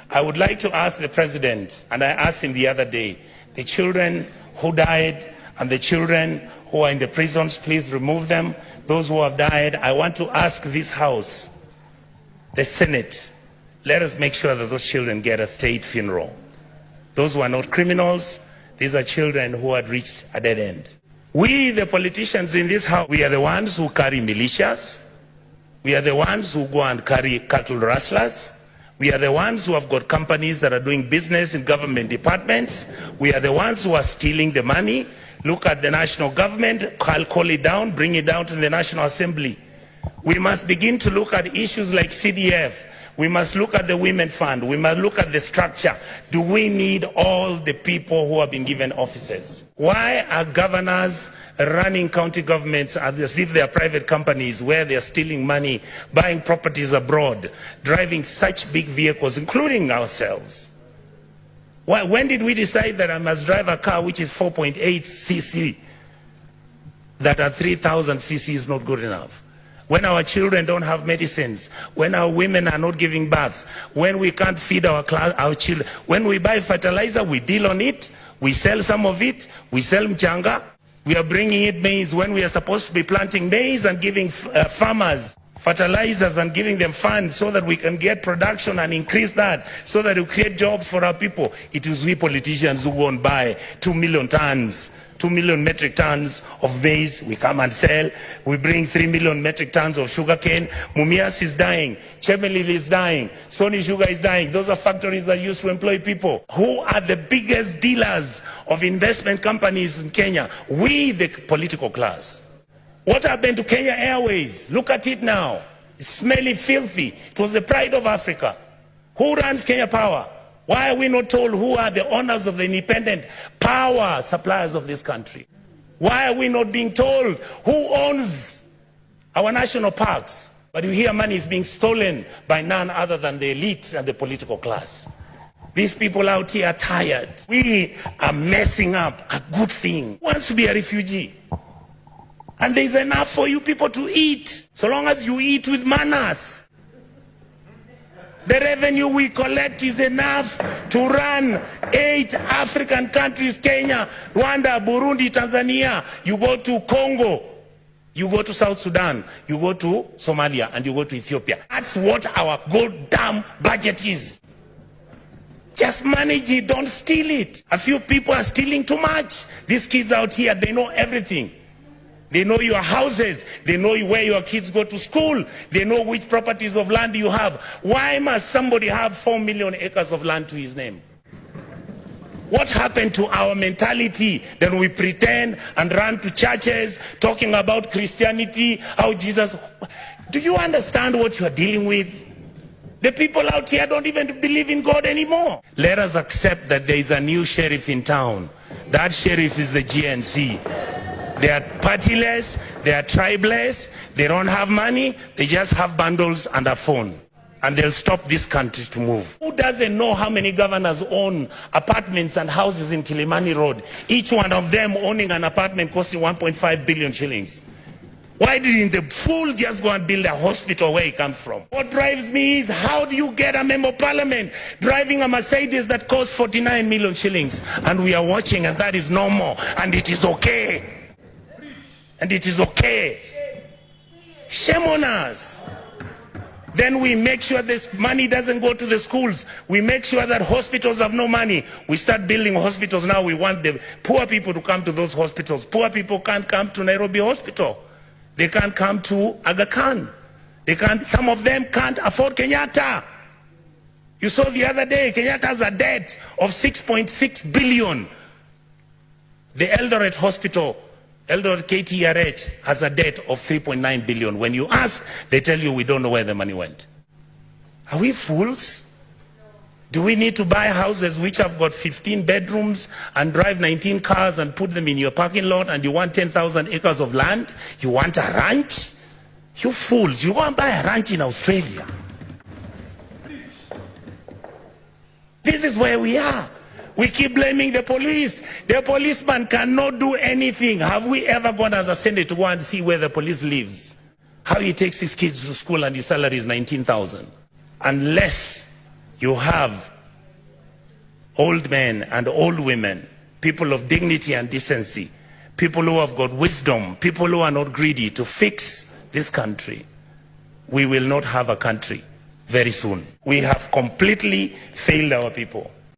I would like to ask the president, and I asked him the other day, the children who died and the children who are in the prisons, please remove them. Those who have died, I want to ask this House, the Senate, let us make sure that those children get a state funeral. Those who are not criminals, these are children who had reached a dead end. We, the politicians in this House, we are the ones who carry militias. We are the ones who go and carry cattle rustlers. We are the ones who have got companies that are doing business in government departments. We are the ones who are stealing the money. Look at the national government, I'll call it down, bring it down to the National Assembly. We must begin to look at issues like CDF. We must look at the Women Fund. We must look at the structure. Do we need all the people who have been given offices? Why are governors running county governments as if they are private companies where they are stealing money, buying properties abroad, driving such big vehicles, including ourselves? Why, when did we decide that I must drive a car which is 4.8 cc, that at 3,000 cc is not good enough? When our children don't have medicines, when our women are not giving birth, when we can't feed our children, when we buy fertilizer, we deal on it, we sell some of it, we sell mchanga, we are bringing in maize when we are supposed to be planting maize and giving farmers fertilizers and giving them funds so that we can get production and increase that, so that we create jobs for our people. It is we politicians who go and buy 2 million tons. 2 million metric tons of maize, we come and sell. We bring 3 million metric tons of sugarcane. Mumias is dying. Chemelil is dying. Sony Sugar is dying. Those are factories that used to employ people. Who are the biggest dealers of investment companies in Kenya? We, the political class. What happened to Kenya Airways? Look at it now. It's smelly, filthy. It was the pride of Africa. Who runs Kenya Power? Why are we not told who are the owners of the independent power suppliers of this country? Why are we not being told who owns our national parks? But you hear money is being stolen by none other than the elites and the political class. These people out here are tired. We are messing up a good thing. Who wants to be a refugee? And there's enough for you people to eat, so long as you eat with manners. The revenue we collect is enough to run 8 African countries: Kenya, Rwanda, Burundi, Tanzania. You go to Congo, you go to South Sudan, you go to Somalia, and you go to Ethiopia. That's what our goddamn budget is. Just manage it, don't steal it. A few people are stealing too much. These kids out here, they know everything. They know your houses. They know where your kids go to school. They know which properties of land you have. Why must somebody have 4 million acres of land to his name? What happened to our mentality? Then we pretend and run to churches talking about Christianity, how Jesus... Do you understand what you are dealing with? The people out here don't even believe in God anymore. Let us accept that there is a new sheriff in town. That sheriff is the GNC. They are partyless, they are tribeless, they don't have money, they just have bundles and a phone. And they'll stop this country to move. Who doesn't know how many governors own apartments and houses in Kilimani Road? Each one of them owning an apartment costing 1.5 billion shillings. Why didn't the fool just go and build a hospital where he comes from? What drives me is, how do you get a member of parliament driving a Mercedes that costs 49 million shillings? And we are watching, and that is normal, and it is okay. And it is okay. Shame on us. Then we make sure this money doesn't go to the schools. We make sure that hospitals have no money. We start building hospitals now. We want the poor people to come to those hospitals. Poor people can't come to Nairobi Hospital. They can't come to Aga Khan. They can't, some of them can't afford Kenyatta. You saw the other day, Kenyatta has a debt of 6.6 billion. The Eldoret Hospital, Eldoret KTRH, has a debt of 3.9 billion. When you ask, they tell you we don't know where the money went. Are we fools? Do we need to buy houses which have got 15 bedrooms and drive 19 cars and put them in your parking lot, and you want 10,000 acres of land? You want a ranch? You fools, you go and buy a ranch in Australia. This is where we are. We keep blaming the police. The policeman cannot do anything. Have we ever gone as a Senate to go and see where the police lives? How he takes his kids to school and his salary is 19,000. Unless you have old men and old women, people of dignity and decency, people who have got wisdom, people who are not greedy to fix this country, we will not have a country very soon. We have completely failed our people.